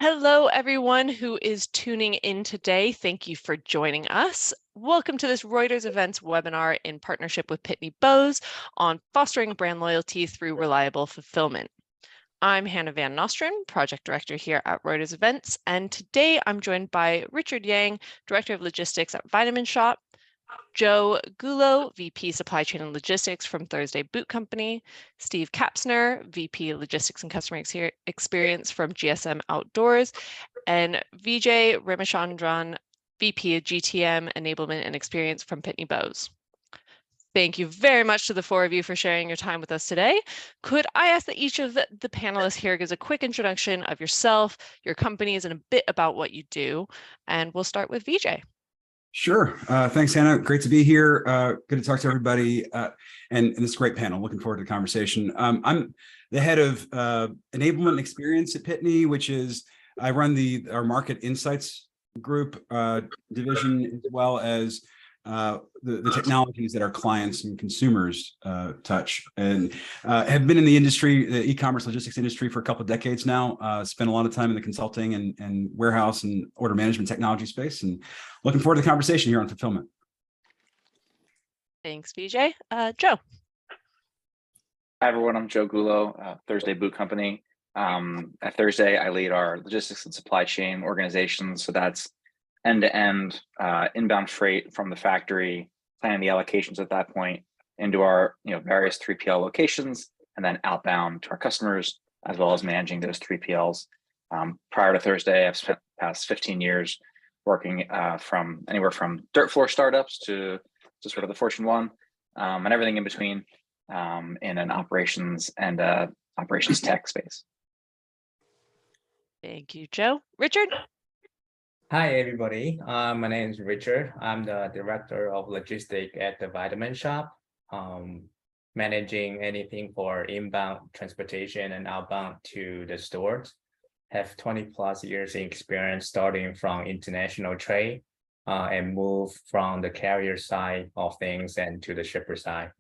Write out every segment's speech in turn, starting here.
Hello, everyone who is tuning in today. Thank you for joining us. Welcome to this Reuters Events webinar in partnership with Pitney Bowes on fostering brand loyalty through reliable fulfillment. I'm Hannah Van Nostrand, Project Director here at Reuters Events, and today I'm joined by Richard Yang, Director of Logistics at Vitamin Shoppe, Joe Gullo, VP Supply Chain and Logistics from Thursday Boot Company, Steve Kapsner, VP Logistics and Customer Experience from GSM Outdoors, and Vijay Ramachandran, VP of GTM Enablement and Experience from Pitney Bowes. Thank you very much to the four of you for sharing your time with us today. Could I ask that each of the panelists here gives a quick introduction of yourself, your companies, and a bit about what you do? And we'll start with Vijay. Sure. Thanks, Hannah. Great to be here. Good to talk to everybody. And this great panel. Looking forward to the conversation. I'm the head of enablement and experience at Pitney, which is I run our market insights group division, as well as the technologies that our clients and consumers touch, and have been in the industry, the e-commerce logistics industry, for a couple of decades now. Spent a lot of time in the consulting and warehouse and order management technology space, and looking forward to the conversation here on fulfillment. Thanks, Vijay. Joe. Hi, everyone. I'm Joe Gullo, Thursday Boot Company. At Thursday, I lead our logistics and supply chain organizations. So that's end-to-end inbound freight from the factory, planning the allocations at that point into our various 3PL locations, and then outbound to our customers, as well as managing those 3PLs. Prior to Thursday, I've spent the past 15 years working from anywhere from dirt floor startups to sort of the Fortune 1 and everything in between in an operations and operations tech space. Thank you, Joe. Richard? Hi, everybody. My name is Richard. I'm the Director of Logistics at the Vitamin Shoppe, managing anything for inbound transportation and outbound to the stores. Have 20 plus years in experience starting from international trade and move from the carrier side of things and to the shipper side.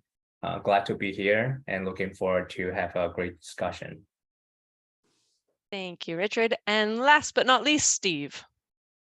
Glad to be here and looking forward to have a great discussion. Thank you, Richard. And last but not least, Steve.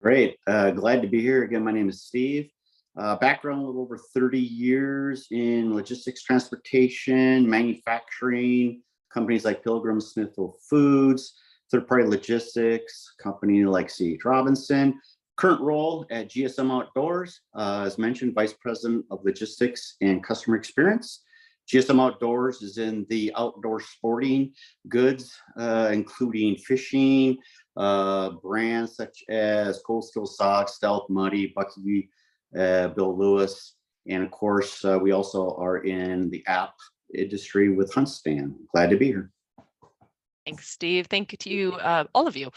Great. Glad to be here. Again, my name is Steve. Background a little over 30 years in logistics, transportation, manufacturing, companies like Pilgrim Smithfield Foods, third-party logistics, company like C.H. Robinson. Current role at GSM Outdoors, as mentioned, Vice President of Logistics and Customer Experience. GSM Outdoors is in the outdoor sporting goods, including fishing, brands such as Coastal Sock, Stealth Muddy, Bucky, Bill Lewis, and of course, we also are in the app industry with HuntStand. Glad to be here. Thanks, Steve. Thank you to you, all of you.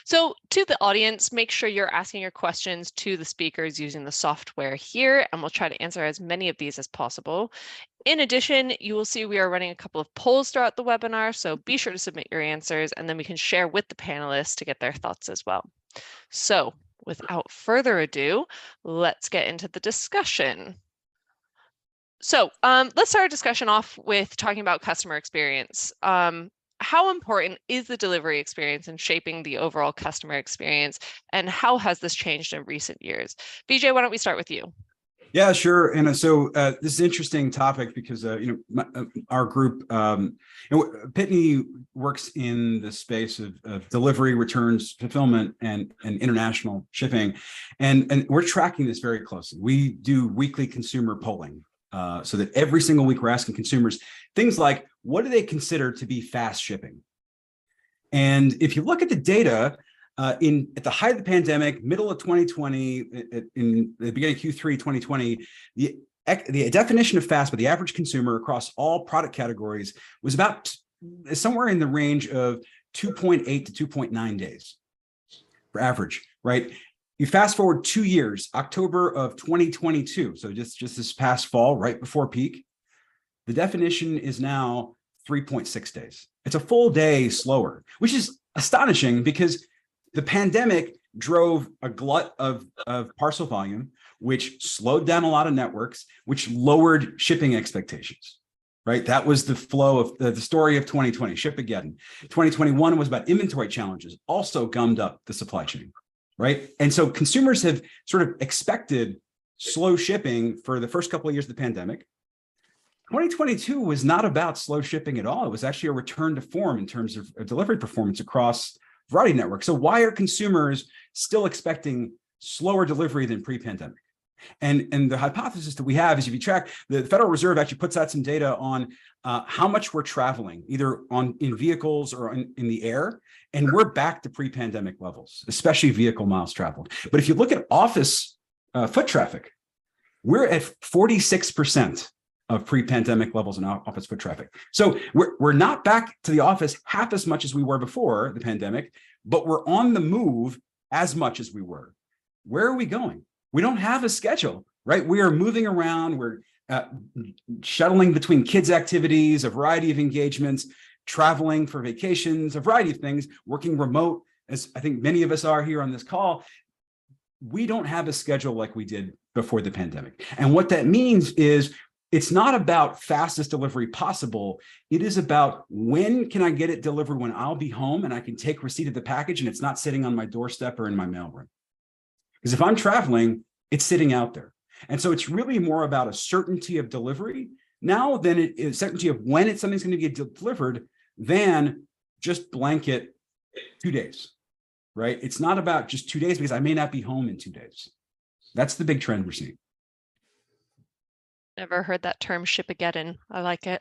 So to the audience, make sure you're asking your questions to the speakers using the software here, and we'll try to answer as many of these as possible. In addition, you will see we are running a couple of polls throughout the webinar, so be sure to submit your answers, and then we can share with the panelists to get their thoughts as well. So without further ado, let's get into the discussion. So let's start our discussion off with talking about customer experience. How important is the delivery experience in shaping the overall customer experience, and how has this changed in recent years? Vijay, why don't we start with you? Yeah, sure. And so this is an interesting topic because our group, Pitney works in the space of delivery, returns, fulfillment, and international shipping, and we're tracking this very closely. We do weekly consumer polling. So that every single week we're asking consumers things like, what do they consider to be fast shipping? And if you look at the data, at the height of the pandemic, middle of 2020, in the beginning of Q3 2020, the definition of fast by the average consumer across all product categories was about somewhere in the range of 2.8 to 2.9 days for average, right? You fast forward 2 years, October of 2022, so just this past fall, right before peak, the definition is now 3.6 days. It's a full day slower, which is astonishing because the pandemic drove a glut of parcel volume, which slowed down a lot of networks, which lowered shipping expectations. right? That was the flow of the story of 2020, Shipageddon. 2021 was about inventory challenges, also gummed up the supply chain, right? And so consumers have sort of expected slow shipping for the first couple of years of the pandemic. 2022 was not about slow shipping at all. It was actually a return to form in terms of delivery performance across a variety of networks. So why are consumers still expecting slower delivery than pre-pandemic? And the hypothesis that we have is, if you track, the Federal Reserve actually puts out some data on how much we're traveling, either in vehicles or in the air, and we're back to pre-pandemic levels, especially vehicle miles traveled. But if you look at office foot traffic, we're at 46% of pre-pandemic levels in office foot traffic. So we're not back to the office half as much as we were before the pandemic, but we're on the move as much as we were. Where are we going? We don't have a schedule, right? We are moving around. We're shuttling between kids' activities, a variety of engagements, traveling for vacations, a variety of things, working remote, as I think many of us are here on this call. We don't have a schedule like we did before the pandemic. And what that means is, it's not about fastest delivery possible. It is about, when can I get it delivered when I'll be home and I can take receipt of the package and it's not sitting on my doorstep or in my mailroom. Because if I'm traveling, it's sitting out there. And so it's really more about a certainty of delivery now than it is certainty of when something's going to get delivered than just blanket 2 days, right? It's not about just 2 days because I may not be home in 2 days. That's the big trend we're seeing. Never heard that term, Shipageddon. I like it.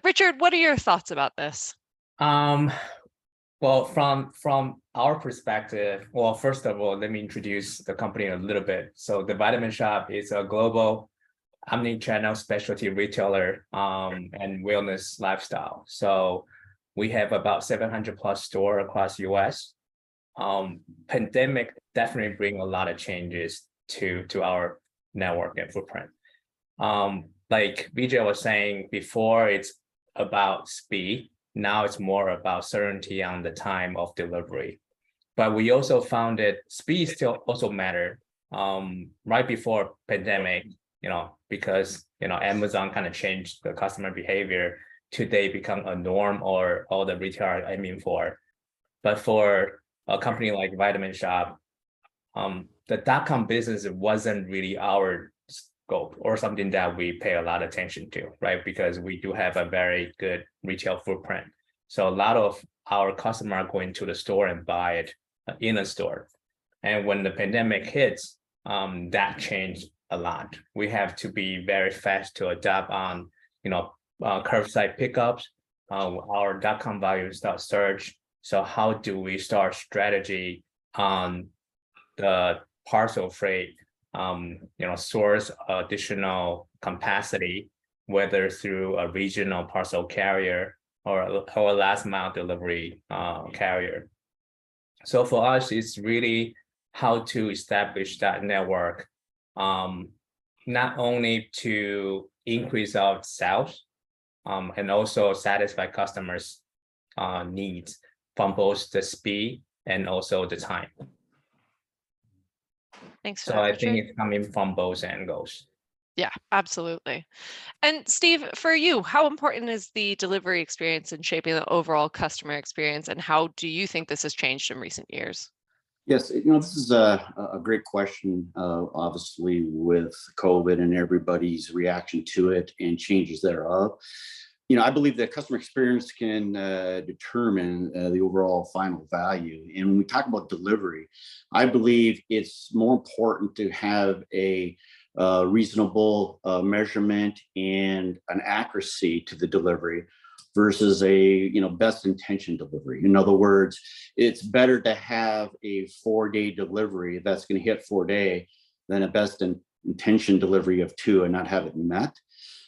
Richard, what are your thoughts about this? Well, from our perspective, well, first of all, let me introduce the company a little bit. So The Vitamin Shoppe is a global omni-channel specialty retailer and wellness lifestyle. So we have about 700 plus stores across US. Pandemic definitely bring a lot of changes to our network and footprint. Like Vijay was saying before, it's about speed. Now it's more about certainty on the time of delivery. But we also found that speed still also matter. Right before pandemic, because Amazon kind of changed the customer behavior. Today become a norm, or all the retailer are aiming for. But for a company like Vitamin Shoppe, the .com business wasn't really our scope or something that we pay a lot of attention to, right? Because we do have a very good retail footprint. So a lot of our customers are going to the store and buy it in a store. And when the pandemic hits, that changed a lot. We have to be very fast to adapt on, curbside pickups. Our .com value start surge. So how do we start strategy on the parcel freight? Source additional capacity, whether through a regional parcel carrier or a last mile delivery carrier. So for us, it's really how to establish that network, not only to increase our sales, and also satisfy customers' needs from both the speed and also the time. Thanks for So that, I Richard. think it's coming from both angles. Yeah, absolutely. And Steve, for you, how important is the delivery experience in shaping the overall customer experience, and how do you think this has changed in recent years? Yes, this is a great question, obviously, with COVID and everybody's reaction to it and changes thereof. I believe that customer experience can determine the overall final value. And when we talk about delivery, I believe it's more important to have a reasonable measurement and an accuracy to the delivery versus a best intention delivery. In other words, it's better to have a 4-day delivery that's going to hit 4 day than a best intention delivery of 2 and not have it met.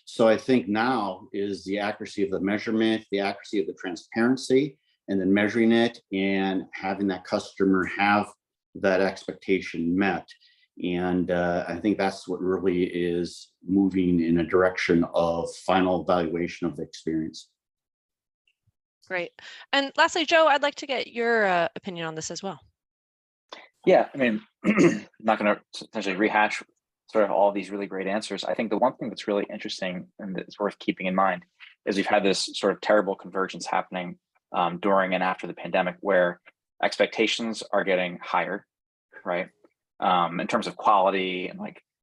So I think now is the accuracy of the measurement, the accuracy of the transparency, and then measuring it and having that customer have that expectation met. And I think that's what really is moving in a direction of final evaluation of the experience. Great. And lastly, Joe, I'd like to get your opinion on this as well. Yeah, I mean, I'm not going to essentially rehash sort of all these really great answers. I think the one thing that's really interesting and that's worth keeping in mind is we've had this sort of terrible convergence happening during and after the pandemic, where expectations are getting higher, right? In terms of quality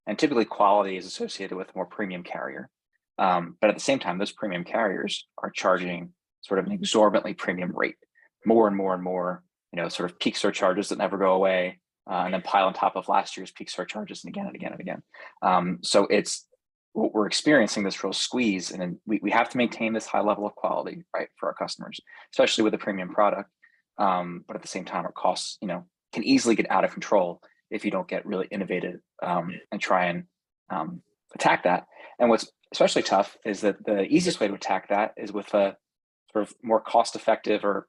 and typically quality is associated with a more premium carrier. But at the same time, those premium carriers are charging sort of an exorbitantly premium rate, more and more and more, sort of peak surcharges that never go away, and then pile on top of last year's peak surcharges and again and again and again. So we're experiencing this real squeeze, and we have to maintain this high level of quality, right, for our customers, especially with a premium product. But at the same time, our costs, can easily get out of control if you don't get really innovative and try and attack that. And what's especially tough is that the easiest way to attack that is with a sort of more cost-effective or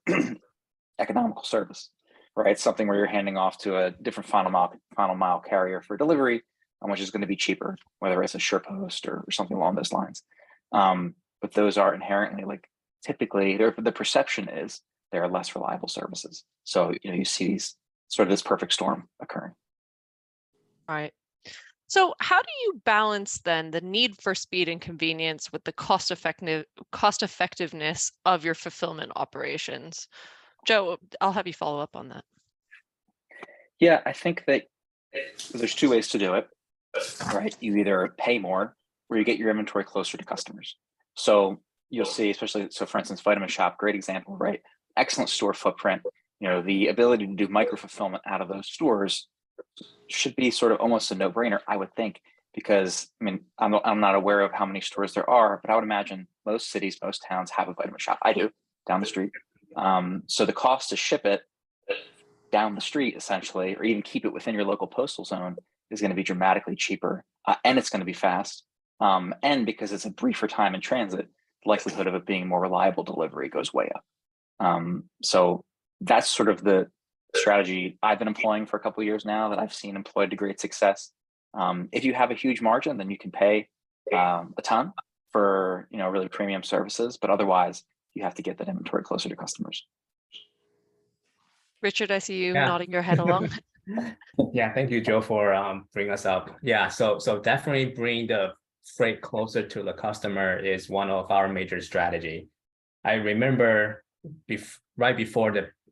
economical service, right? Something where you're handing off to a different final mile carrier for delivery, which is going to be cheaper, whether it's a SurePost or something along those lines. But those are inherently, typically, the perception is they're less reliable services. So you see these sort of this perfect storm occurring. Right. So how do you balance then the need for speed and convenience with the cost effectiveness of your fulfillment operations? Joe, I'll have you follow up on that. Yeah, I think that there's two ways to do it, right? You either pay more or you get your inventory closer to customers. So you'll see, especially, so for instance, Vitamin Shoppe, great example, right? Excellent store footprint. The ability to do micro fulfillment out of those stores should be sort of almost a no-brainer, I would think, because I'm not aware of how many stores there are, but I would imagine most cities, most towns have a Vitamin Shoppe. I do, down the street. So the cost to ship it down the street, essentially, or even keep it within your local postal zone, is going to be dramatically cheaper, and it's going to be fast. And because it's a briefer time in transit, the likelihood of it being more reliable delivery goes way up. So that's sort of the strategy I've been employing for a couple of years now that I've seen employed to great success. If you have a huge margin, then you can pay a ton for really premium services, but otherwise you have to get that inventory closer to customers. Richard, I see you nodding your head along. Yeah, thank you, Joe, for bringing us up. Yeah, so definitely bring the freight closer to the customer is one of our major strategy. I remember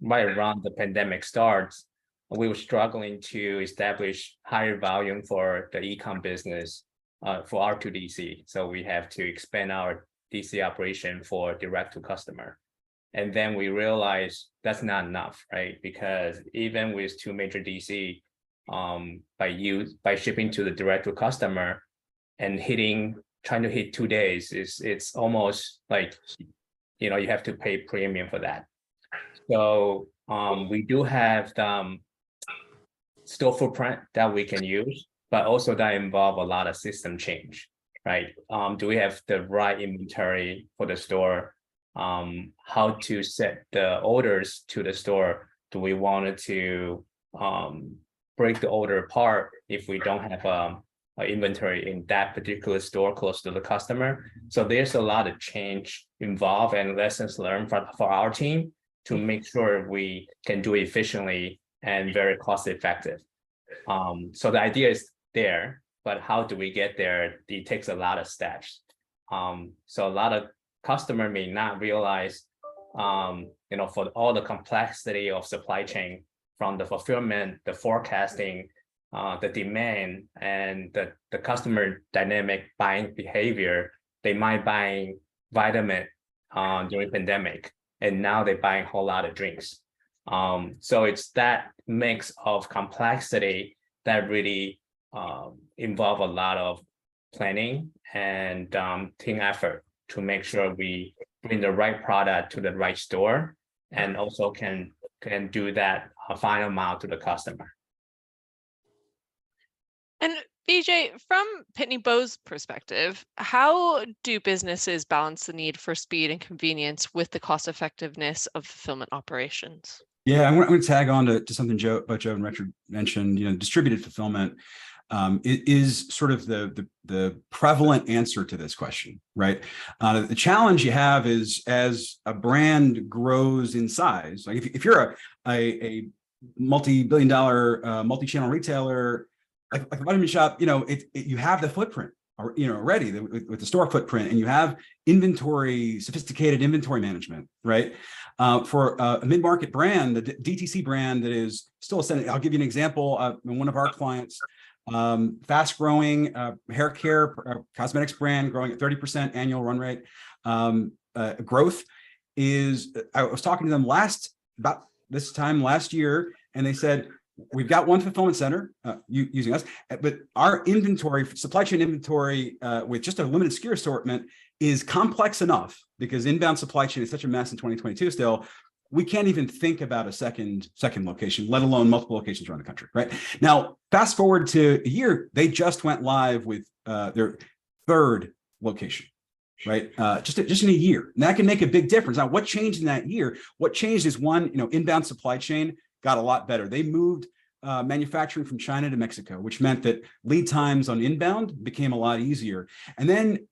right around the pandemic starts, we were struggling to establish higher volume for the e-com business for R2DC. So we have to expand our DC operation for direct to customer. And then we realized that's not enough, right? Because even with two major DC, by shipping to the direct to customer and trying to hit 2 days, it's almost like, you have to pay premium for that. So we do have store footprint that we can use, but also that involve a lot of system change, right? Do we have the right inventory for the store? How to set the orders to the store? Do we want to break the order apart if we don't have a inventory in that particular store close to the customer? So there's a lot of change involved and lessons learned for our team to make sure we can do it efficiently and very cost effective. So the idea is there, but how do we get there? It takes a lot of steps. So a lot of customer may not realize, for all the complexity of supply chain, from the fulfillment, the forecasting, the demand, and the customer dynamic buying behavior. They might buy vitamin during pandemic, and now they're buying a whole lot of drinks. So it's that mix of complexity that really involve a lot of planning and team effort to make sure we bring the right product to the right store, and also can do that final mile to the customer. And Vijay, from Pitney Bowes' perspective, how do businesses balance the need for speed and convenience with the cost effectiveness of fulfillment operations? Yeah, I'm going to tag on to something Joe and Richard mentioned. Distributed fulfillment is sort of the prevalent answer to this question, right? The challenge you have is, as a brand grows in size, like if you're a multi-billion-dollar multi-channel retailer, like a vitamin shop, you have the footprint, or already with the store footprint, and you have inventory, sophisticated inventory management, right? For a mid-market brand, the DTC brand that is still ascending. I'll give you an example. One of our clients, fast-growing hair care cosmetics brand, growing at 30% annual run rate growth. I was talking to them about this time last year, and they said, we've got one fulfillment center using us, but our inventory, supply chain inventory with just a limited SKU assortment is complex enough, because inbound supply chain is such a mess in 2022 still. We can't even think about a second location, let alone multiple locations around the country, right? Now, fast forward to a year, they just went live with their third location, right? Just in a year. And that can make a big difference. Now, what changed in that year? What changed is one, inbound supply chain got a lot better. They moved manufacturing from China to Mexico, which meant that lead times on inbound became a lot easier. And then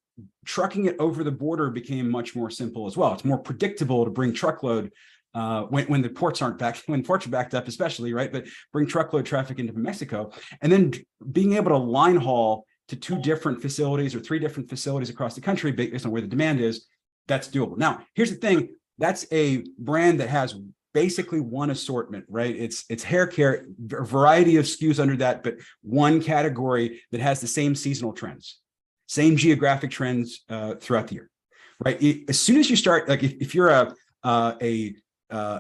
trucking it over the border became much more simple as well. It's more predictable to bring truckload when the ports aren't backed, when ports are backed up, especially, right? But bring truckload traffic into Mexico, and then being able to line haul to 2 different facilities or 3 different facilities across the country based on where the demand is, that's doable. Now, here's the thing. That's a brand that has basically one assortment, right? It's hair care, a variety of SKUs under that, but one category that has the same seasonal trends, same geographic trends throughout the year, right? As soon as you start, like if you're a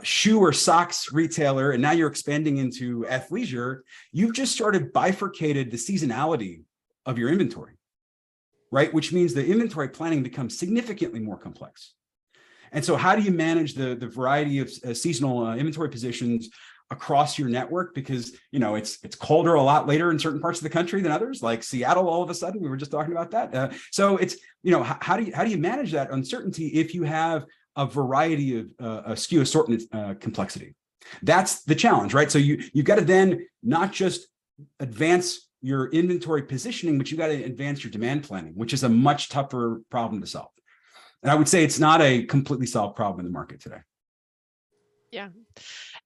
shoe or socks retailer, and now you're expanding into athleisure, you've just started bifurcated the seasonality of your inventory, right? Which means the inventory planning becomes significantly more complex. And so how do you manage the variety of seasonal inventory positions across your network? Because, it's colder a lot later in certain parts of the country than others, like Seattle, all of a sudden. We were just talking about that. So it's, how do you manage that uncertainty if you have a variety of SKU assortment complexity? That's the challenge, right? So you've got to then not just advance your inventory positioning, but you got to advance your demand planning, which is a much tougher problem to solve. And I would say it's not a completely solved problem in the market today. Yeah.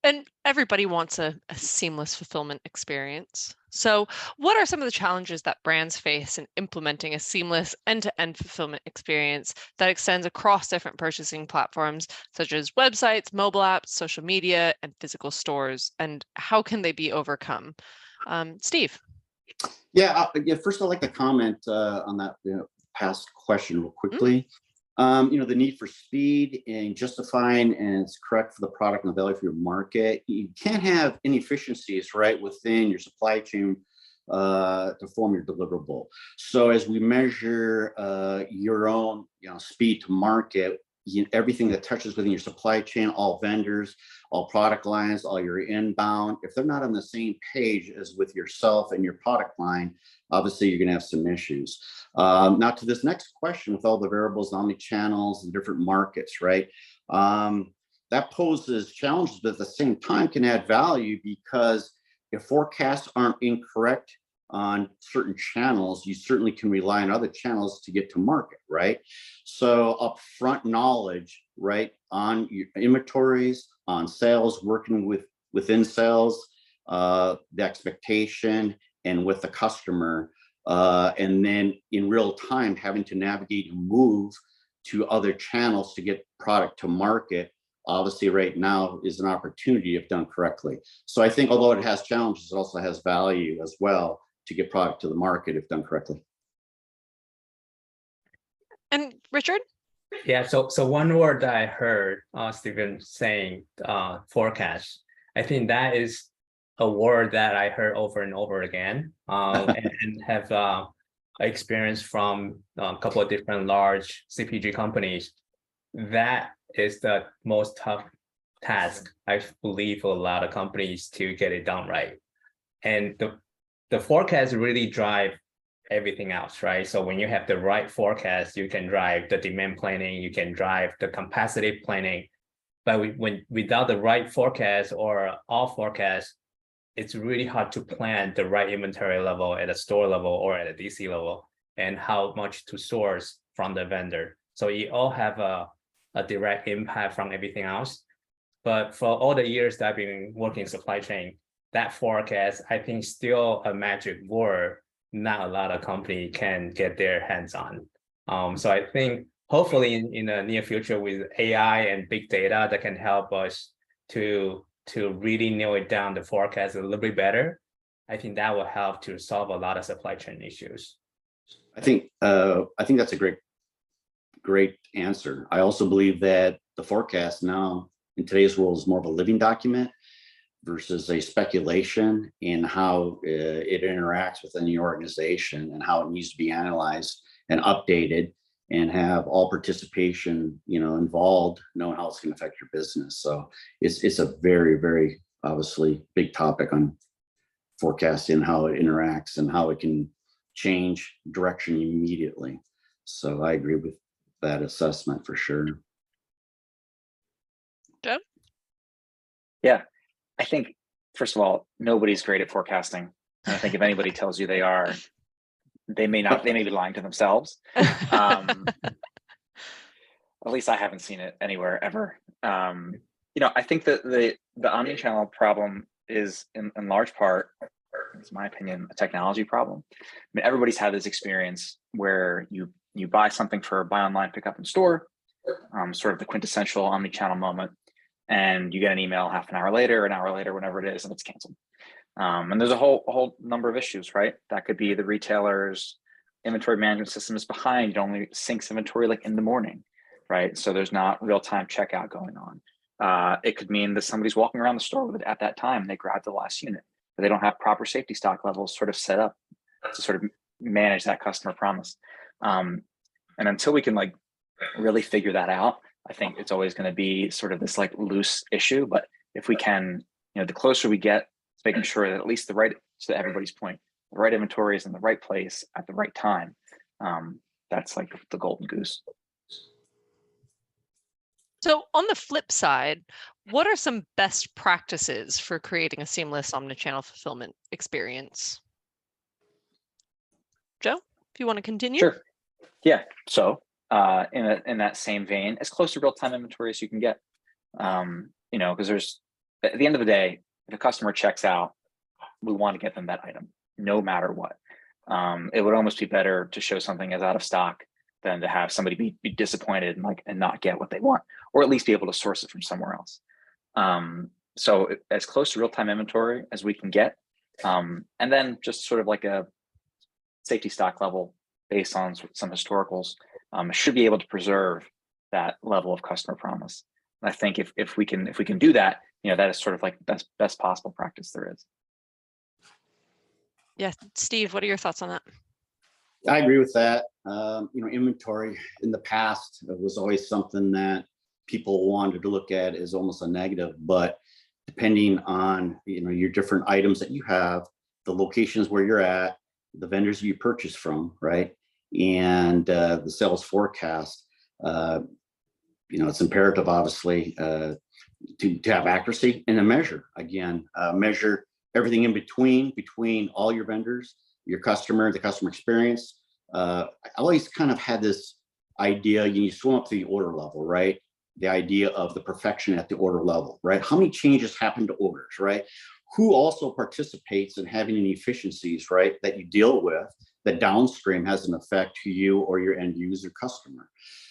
And everybody wants a seamless fulfillment experience. So what are some of the challenges that brands face in implementing a seamless end-to-end fulfillment experience that extends across different purchasing platforms, such as websites, mobile apps, social media, and physical stores? And how can they be overcome? Steve. Yeah, first I'd like to comment on that past question real quickly. The need for speed and justifying and it's correct for the product and the value for your market. You can't have inefficiencies, right, within your supply chain to form your deliverable. So as we measure your own speed to market, everything that touches within your supply chain, all vendors, all product lines, all your inbound, if they're not on the same page as with yourself and your product line, obviously you're going to have some issues. Now to this next question, with all the variables, omni-channels and different markets, right? That poses challenges, but at the same time can add value, because if forecasts aren't incorrect on certain channels, you certainly can rely on other channels to get to market, right? So upfront knowledge, right, on your inventories, on sales, working within sales, the expectation, and with the customer, and then in real time having to navigate and move to other channels to get product to market, obviously right now is an opportunity if done correctly. So I think although it has challenges, it also has value as well to get product to the market if done correctly. And Richard? Yeah, so one word that I heard Stephen saying, forecast. I think that is a word that I heard over and over again, and have experience from a couple of different large CPG companies. That is the most tough task, I believe, for a lot of companies to get it done right. And the forecast really drive everything else, right? So when you have the right forecast, you can drive the demand planning, you can drive the capacity planning. But without the right forecast or all forecasts, it's really hard to plan the right inventory level at a store level or at a DC level, and how much to source from the vendor. So you all have a direct impact from everything else. But for all the years that I've been working in supply chain, that forecast, I think still a magic word not a lot of company can get their hands on. So I think hopefully in the near future with AI and big data that can help us to really nail it down the forecast a little bit better, I think that will help to solve a lot of supply chain issues. I think that's a great answer. I also believe that the forecast now in today's world is more of a living document versus a speculation in how it interacts within the organization and how it needs to be analyzed and updated and have all participation, involved, knowing how it's going to affect your business. So it's a very, very obviously big topic on forecasting, how it interacts and how it can change direction immediately. So I agree with that assessment for sure. Joe? Yeah, I think, first of all, nobody's great at forecasting. And I think if anybody tells you they are, they may be lying to themselves. At least I haven't seen it anywhere ever. I think that the omnichannel problem is in large part, it's my opinion, a technology problem. I mean, everybody's had this experience where you buy something for buy online, pick up in store, sort of the quintessential omnichannel moment, and you get an email half an hour later, whenever it is, and it's canceled. And there's a whole number of issues, right? That could be the retailer's inventory management system is behind. It only syncs inventory like in the morning, right? So there's not real-time checkout going on. It could mean that somebody's walking around the store with it at that time, and they grab the last unit, but they don't have proper safety stock levels sort of set up to sort of manage that customer promise. And until we can like really figure that out, I think it's always going to be sort of this like loose issue. But if we can, the closer we get to making sure that at least to everybody's point, the right inventory is in the right place at the right time, that's like the golden goose. So on the flip side, what are some best practices for creating a seamless omnichannel fulfillment experience? Joe, if you want to continue. Sure. Yeah. So in that same vein, as close to real-time inventory as you can get, because there's, at the end of the day, if a customer checks out, we want to get them that item no matter what. It would almost be better to show something as out of stock than to have somebody be disappointed and not get what they want, or at least be able to source it from somewhere else. So as close to real-time inventory as we can get, and then just sort of like a safety stock level based on some historicals, should be able to preserve that level of customer promise. And I think if we can do that, that is sort of like best possible practice there is. Yeah, Steve, what are your thoughts on that? I agree with that. Inventory in the past was always something that people wanted to look at as almost a negative, but depending on your different items that you have, the locations where you're at, the vendors you purchase from, right, and the sales forecast, it's imperative, obviously, to have accuracy and a measure. Again, measure everything in between all your vendors, your customer, the customer experience. I always kind of had this idea, you swim up to the order level, right? The idea of the perfection at the order level, right? How many changes happen to orders, right? Who also participates in having inefficiencies, right, that you deal with that downstream has an effect to you or your end user customer.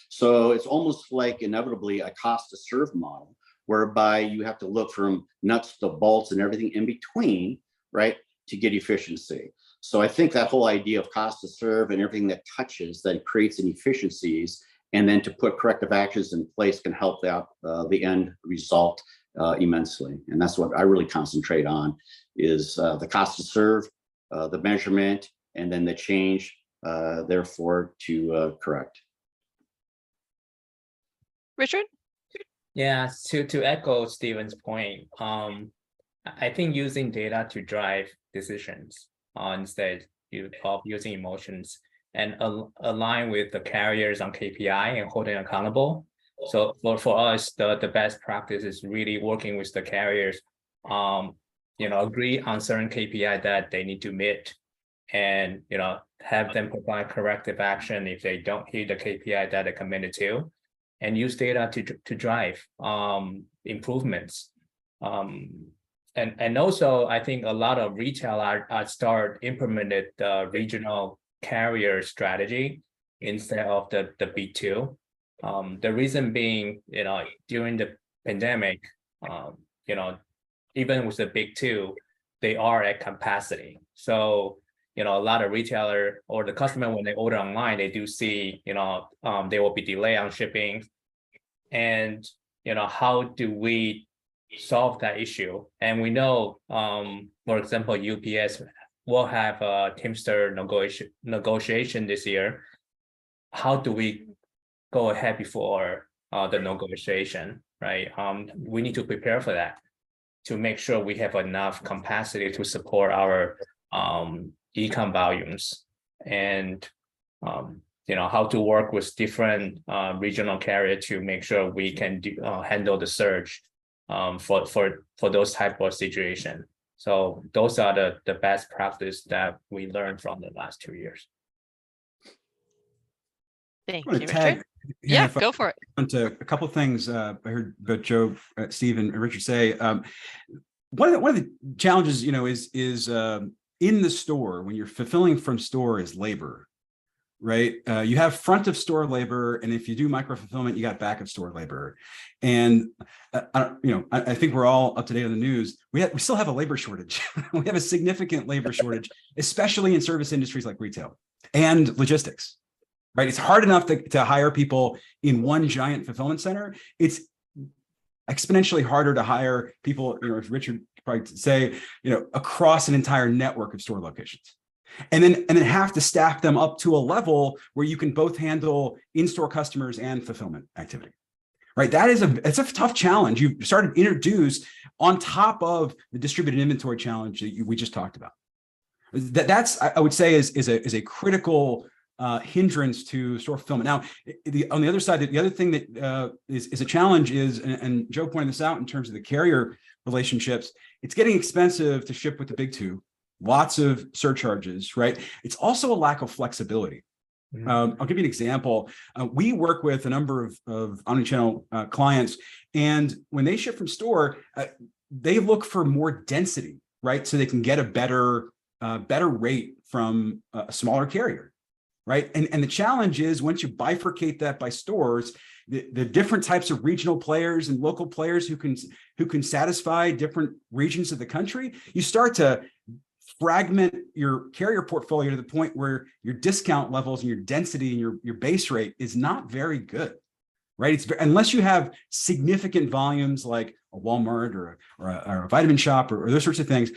So it's almost like inevitably a cost to serve model, whereby you have to look from nuts to bolts and everything in between, right, to get efficiency. So I think that whole idea of cost to serve and everything that touches that creates inefficiencies, and then to put corrective actions in place can help out the end result immensely. And that's what I really concentrate on is the cost to serve, the measurement, and then the change, therefore, to correct. Richard? Yeah, to echo Stephen's point, I think using data to drive decisions instead of using emotions and align with the carriers on KPI and holding accountable. So for us, the best practice is really working with the carriers, agree on certain KPI that they need to meet, and have them provide corrective action if they don't hit the KPI that they're committed to, and use data to drive improvements. and also I think a lot of retail are start implemented the regional carrier strategy instead of the B2. The reason being, during the pandemic, even with the big two, they are at capacity. So, a lot of retailer or the customer, when they order online, they do see, they will be delayed on shipping. And, how do we solve that issue? And we know, for example, UPS will have a Teamster negotiation this year. How do we go ahead before the negotiation, right? We need to prepare for that to make sure we have enough capacity to support our e-com volumes, and how to work with different regional carrier to make sure we can handle the surge for those type of situation. So those are the best practice that we learned from the last 2 years. Thank I'm you, gonna tag Richard. here Yeah, if I go for it. onto a couple of things I heard both Joe, Steve, and Richard say. One of the challenges, is in the store when you're fulfilling from store is labor, right? You have front of store labor, and if you do micro fulfillment, you got back of store labor. And I think we're all up to date on the news. We still have a labor shortage. We have a significant labor shortage, especially in service industries like retail and logistics. Right, it's hard enough to hire people in one giant fulfillment center. It's exponentially harder to hire people, as Richard probably say, across an entire network of store locations, and then have to staff them up to a level where you can both handle in-store customers and fulfillment activity. Right, it's a tough challenge. You've started to introduce on top of the distributed inventory challenge that we just talked about. That's I would say is a critical hindrance to store fulfillment. Now, on the other side, the other thing that is a challenge is, and Joe pointed this out in terms of the carrier relationships, it's getting expensive to ship with the big two, lots of surcharges, right? It's also a lack of flexibility. I'll give you an example. We work with a number of omnichannel clients, and when they ship from store, they look for more density, right? So they can get a better rate from a smaller carrier. Right. And the challenge is once you bifurcate that by stores, the different types of regional players and local players who can satisfy different regions of the country, you start to fragment your carrier portfolio to the point where your discount levels and your density and your base rate is not very good. Right. Unless you have significant volumes like a Walmart or a Vitamin Shop or those sorts of things.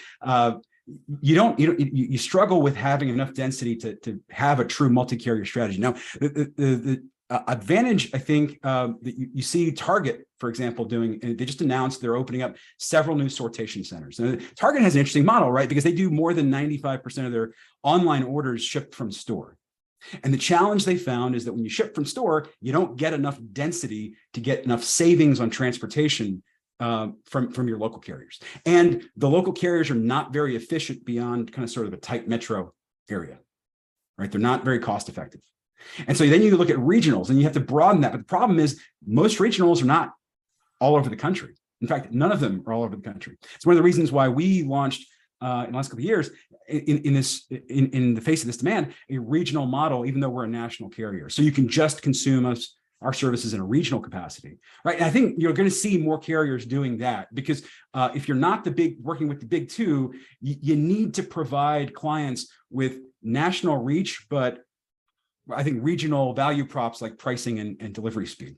You struggle with having enough density to have a true multi-carrier strategy. Now, the advantage, I think, that you see Target, for example, doing, and they just announced they're opening up several new sortation centers. And Target has an interesting model, right? Because they do more than 95% of their online orders shipped from store. And the challenge they found is that when you ship from store, you don't get enough density to get enough savings on transportation from your local carriers. And the local carriers are not very efficient beyond kind of sort of a tight metro area, right? They're not very cost effective. And so then you look at regionals and you have to broaden that. But the problem is most regionals are not all over the country. In fact, none of them are all over the country. It's one of the reasons why we launched in the last couple of years in the face of this demand, a regional model, even though we're a national carrier. So you can just consume our services in a regional capacity, right? And I think you're going to see more carriers doing that because if you're not working with the big two, you need to provide clients with national reach, but I think regional value props like pricing and delivery speed.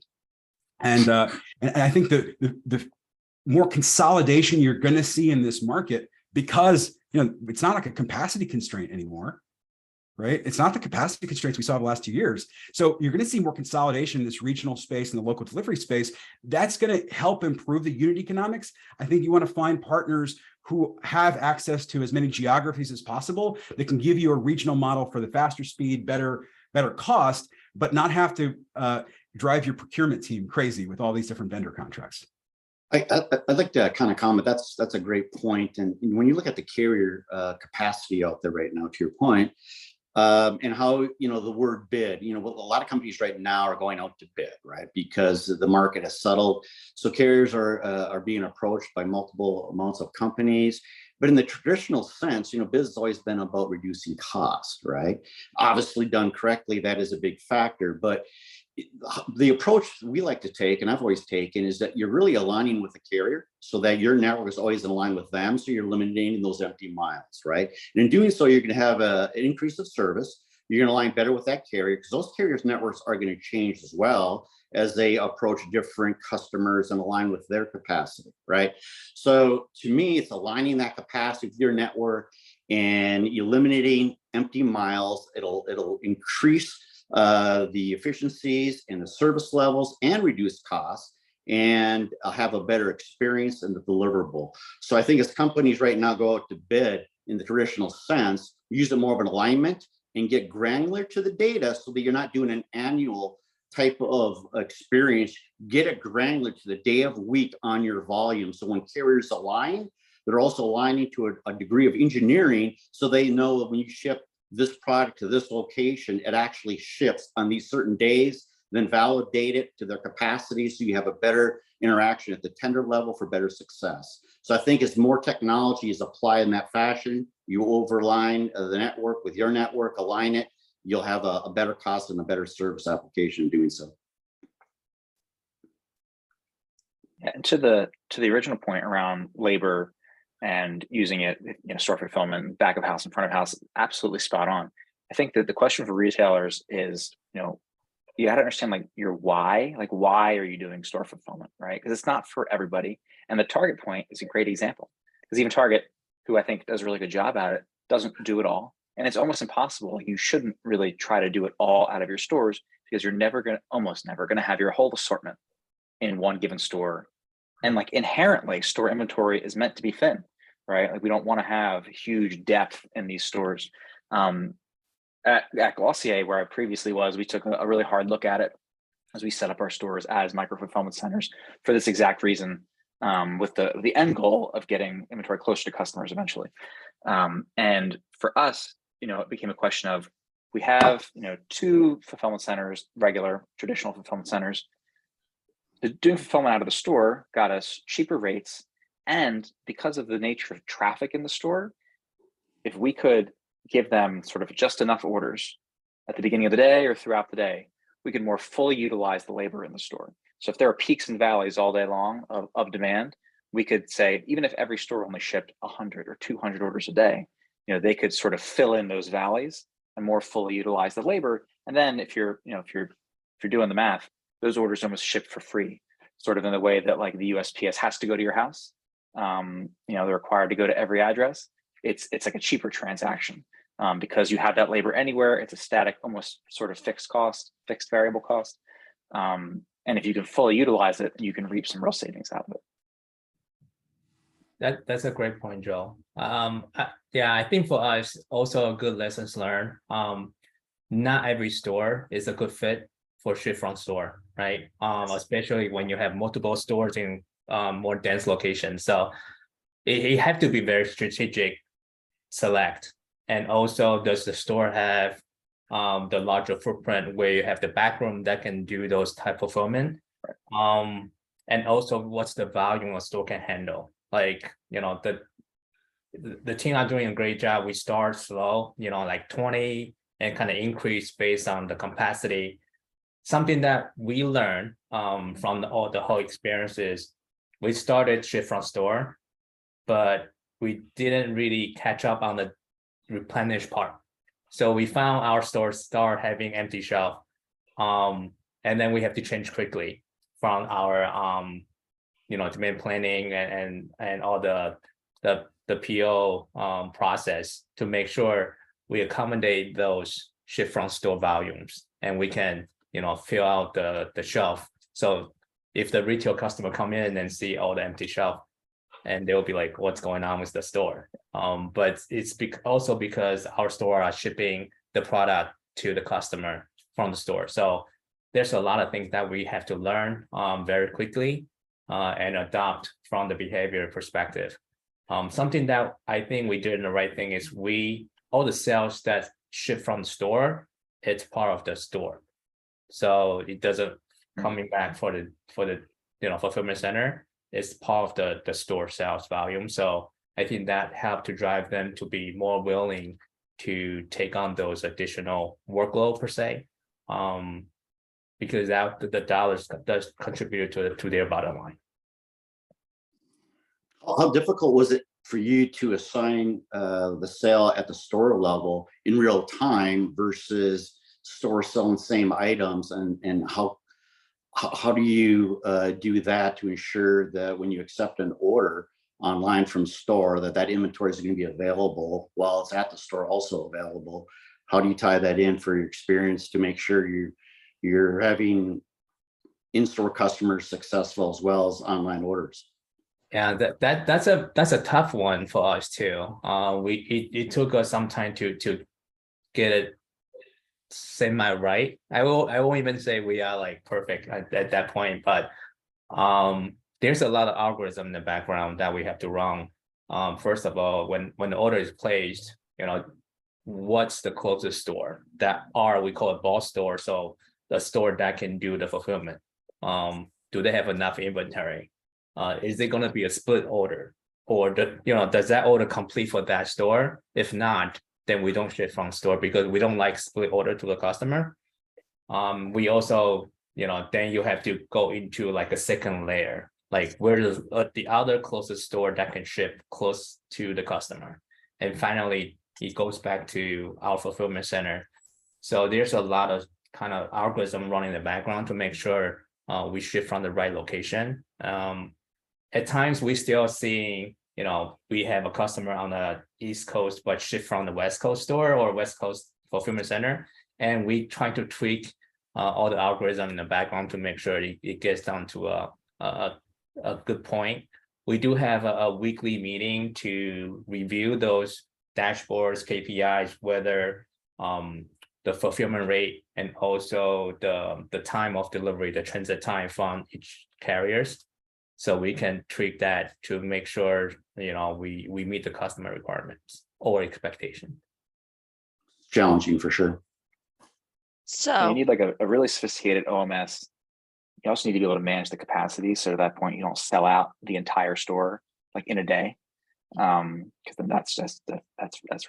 And I think the more consolidation you're going to see in this market, because it's not like a capacity constraint anymore. Right? It's not the capacity constraints we saw the last 2 years. So you're going to see more consolidation in this regional space and the local delivery space. That's going to help improve the unit economics. I think you want to find partners who have access to as many geographies as possible that can give you a regional model for the faster speed, better cost, but not have to drive your procurement team crazy with all these different vendor contracts. I'd like to kind of comment. That's a great point. And when you look at the carrier capacity out there right now, to your point, And how, the word bid, a lot of companies right now are going out to bid, right? Because the market has settled. So carriers are being approached by multiple amounts of companies. But in the traditional sense, bid has always been about reducing cost, right? Obviously done correctly, that is a big factor. But the approach we like to take, and I've always taken, is that you're really aligning with the carrier so that your network is always in line with them. So you're eliminating those empty miles, right? And in doing so, you're going to have an increase of service. You're going to align better with that carrier because those carriers' networks are going to change as well as they approach different customers and align with their capacity, right? So to me, it's aligning that capacity with your network and eliminating empty miles. It'll increase the efficiencies and the service levels and reduce costs and have a better experience in the deliverable. So I think as companies right now go out to bid in the traditional sense, use it more of an alignment and get granular to the data so that you're not doing an annual type of experience. Get it granular to the day of week on your volume. So when carriers align, they're also aligning to a degree of engineering so they know that when you ship this product to this location, it actually ships on these certain days, then validate it to their capacity so you have a better interaction at the tender level for better success. So I think as more technology is applied in that fashion, you overline the network with your network, align it, you'll have a better cost and a better service application in doing so. And to the original point around labor and using it, store fulfillment, back of house, in front of house, absolutely spot on. I think that the question for retailers is, you got to understand like your why, like why are you doing store fulfillment, right? Because it's not for everybody. And the Target point is a great example because even Target, who I think does a really good job at it, doesn't do it all. And it's almost impossible. You shouldn't really try to do it all out of your stores because you're almost never going to have your whole assortment in one given store. And like inherently store inventory is meant to be thin, right? Like we don't want to have huge depth in these stores. At Glossier, where I previously was, we took a really hard look at it as we set up our stores as micro fulfillment centers for this exact reason, with the end goal of getting inventory closer to customers eventually. And for us, it became a question of we have 2 fulfillment centers, regular traditional fulfillment centers. Doing fulfillment out of the store got us cheaper rates, and because of the nature of traffic in the store, if we could give them sort of just enough orders at the beginning of the day or throughout the day, we could more fully utilize the labor in the store. So if there are peaks and valleys all day long of demand, we could say, even if every store only shipped 100 or 200 orders a day, they could sort of fill in those valleys and more fully utilize the labor. And then if you're doing the math, those orders almost ship for free, sort of in the way that like the USPS has to go to your house. They're required to go to every address. It's like a cheaper transaction because you have that labor anywhere. It's a static, almost sort of fixed variable cost. And if you can fully utilize it, you can reap some real savings out of it. That's a great point, Joe. I think for us, also a good lessons learned. Not every store is a good fit for ship from store, right? Especially when you have multiple stores in more dense locations. So it have to be very strategic select. And also, does the store have the larger footprint where you have the back room that can do those type of fulfillment? Right. And also, what's the volume a store can handle? Like, the team are doing a great job. We start slow, like 20 and kind of increase based on the capacity. Something that we learned from the whole experience is we started ship from store, but we didn't really catch up on the replenish part. So we found our stores start having empty shelf. And then we have to change quickly from our demand planning and all the PO process to make sure we accommodate those ship from store volumes and we can fill out the shelf. So if the retail customer come in and see all the empty shelf, and they'll be like, what's going on with the store? But it's also because our store are shipping the product to the customer from the store. So there's a lot of things that we have to learn very quickly and adopt from the behavior perspective. Something that I think we did in the right thing is all the sales that ship from the store, it's part of the store. So it doesn't coming back for the fulfillment center. It's part of the store sales volume. So I think that helped to drive them to be more willing to take on those additional workload per se, because that the dollars does contribute to their bottom line. How difficult was it for you to assign the sale at the store level in real time versus store selling same items, and how do you do that to ensure that when you accept an order online from store that inventory is going to be available while it's at the store also available? How do you tie that in for your experience to make sure you're having in-store customers successful as well as online orders? Yeah, that's a tough one for us too. It took us some time to get it semi right. I won't even say we are like perfect at that point, but there's a lot of algorithm in the background that we have to run. First of all, when the order is placed, what's the closest store that we call it boss store, so the store that can do the fulfillment. Do they have enough inventory? Is it going to be a split order, or does that order complete for that store? If not, then we don't ship from store because we don't like split order to the customer. We also, then you have to go into like a second layer, like where is the other closest store that can ship close to the customer. And finally, it goes back to our fulfillment center. So there's a lot of kind of algorithm running in the background to make sure we ship from the right location. At times we still seeing, we have a customer on the East Coast, but ship from the West Coast store or West Coast fulfillment center. And we try to tweak all the algorithm in the background to make sure it gets down to a good point. We do have a weekly meeting to review those dashboards, KPIs, whether the fulfillment rate and also the time of delivery, the transit time from each carriers. So we can tweak that to make sure, we meet the customer requirements or expectation. Challenging for sure. So you need like a really sophisticated OMS. You also need to be able to manage the capacity. So at that point, you don't sell out the entire store like in a day. Because then that's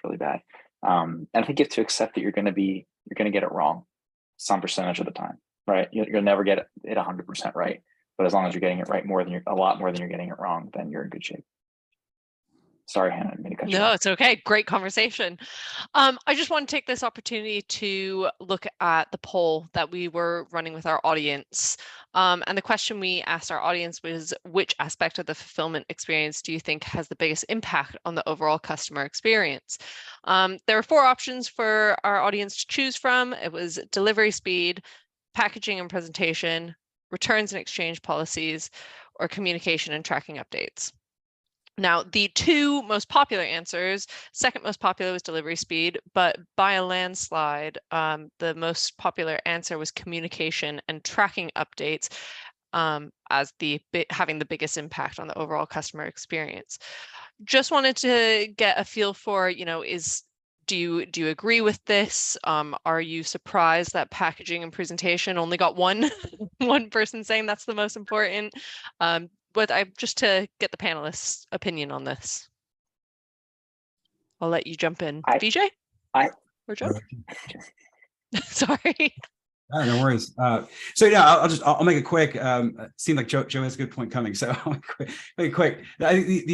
really bad. And I think you have to accept that you're going to get it wrong some percentage of the time, right? You'll never get it 100% right. But as long as you're getting it right a lot more than you're getting it wrong, then you're in good shape. Sorry, Hannah, I didn't mean to cut you off. no, it's okay. Great conversation. I just want to take this opportunity to look at the poll that we were running with our audience. And the question we asked our audience was, which aspect of the fulfillment experience do you think has the biggest impact on the overall customer experience? There were 4 options for our audience to choose from. It was delivery speed, packaging and presentation, returns and exchange policies, or communication and tracking updates. Now, the 2 most popular answers, second most popular was delivery speed, but by a landslide, the most popular answer was communication and tracking updates as having the biggest impact on the overall customer experience. Just wanted to get a feel for, do you agree with this? Are you surprised that packaging and presentation only got one person saying that's the most important? But just to get the panelists' opinion on this, I'll let you jump in. VJ? Or Joe? Sorry. No worries. So yeah, I'll make it quick. Seemed like Joe has a good point coming, so I'll make it quick. I think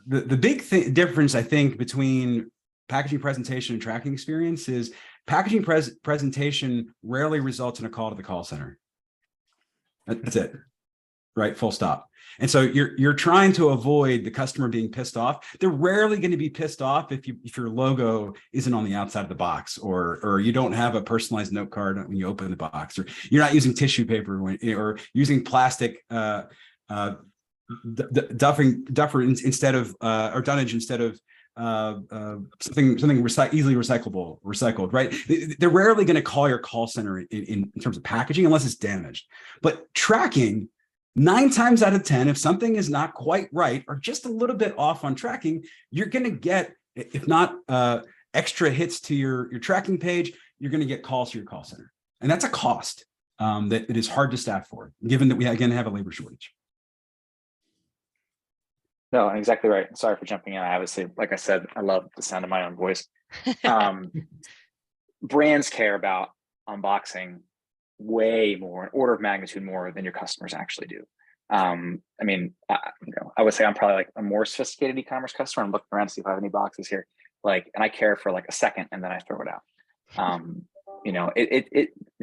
the big difference I think between packaging presentation and tracking experience is packaging presentation rarely results in a call to the call center. That's it. Right, full stop. And so you're trying to avoid the customer being pissed off. They're rarely going to be pissed off if your logo isn't on the outside of the box, or you don't have a personalized note card when you open the box, or you're not using tissue paper or using plastic duffer instead of or dunnage instead of something easily recycled, right? They're rarely going to call your call center in terms of packaging unless it's damaged. But tracking, 9 times out of 10, if something is not quite right or just a little bit off on tracking, you're going to get, if not extra hits to your tracking page, you're going to get calls to your call center. And that's a cost that it is hard to staff for, given that we, again, have a labor shortage. No, exactly right. Sorry for jumping in. I obviously, like I said, I love the sound of my own voice. Brands care about unboxing way more, an order of magnitude more than your customers actually do. I mean, I would say I'm probably like a more sophisticated e-commerce customer. I'm looking around to see if I have any boxes here, like, and I care for like a second and then I throw it out.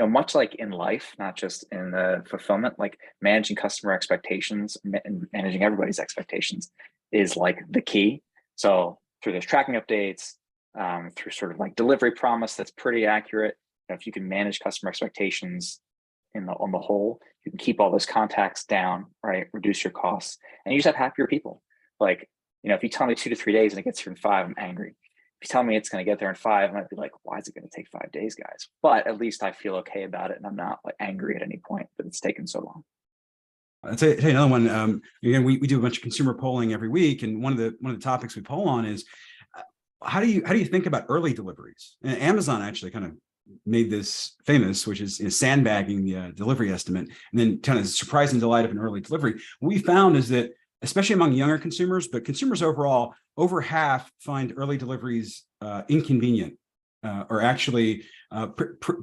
Much like in life, not just in the fulfillment, like managing customer expectations and managing everybody's expectations is like the key. So through those tracking updates, through sort of like delivery promise that's pretty accurate, if you can manage customer expectations on the whole, you can keep all those contacts down, right? Reduce your costs, and you just have happier people. Like, if you tell me 2 to 3 days and it gets here in 5, I'm angry. If you tell me it's going to get there in 5, I might be like, why is it going to take 5 days, guys? But at least I feel okay about it, and I'm not like angry at any point that it's taken so long. I'll tell you another one. Again, we do a bunch of consumer polling every week, and one of the topics we poll on is how do you think about early deliveries? And Amazon actually kind of made this famous, which is sandbagging the delivery estimate, and then kind of surprising delight of an early delivery. What we found is that, especially among younger consumers, but consumers overall, over half find early deliveries inconvenient or actually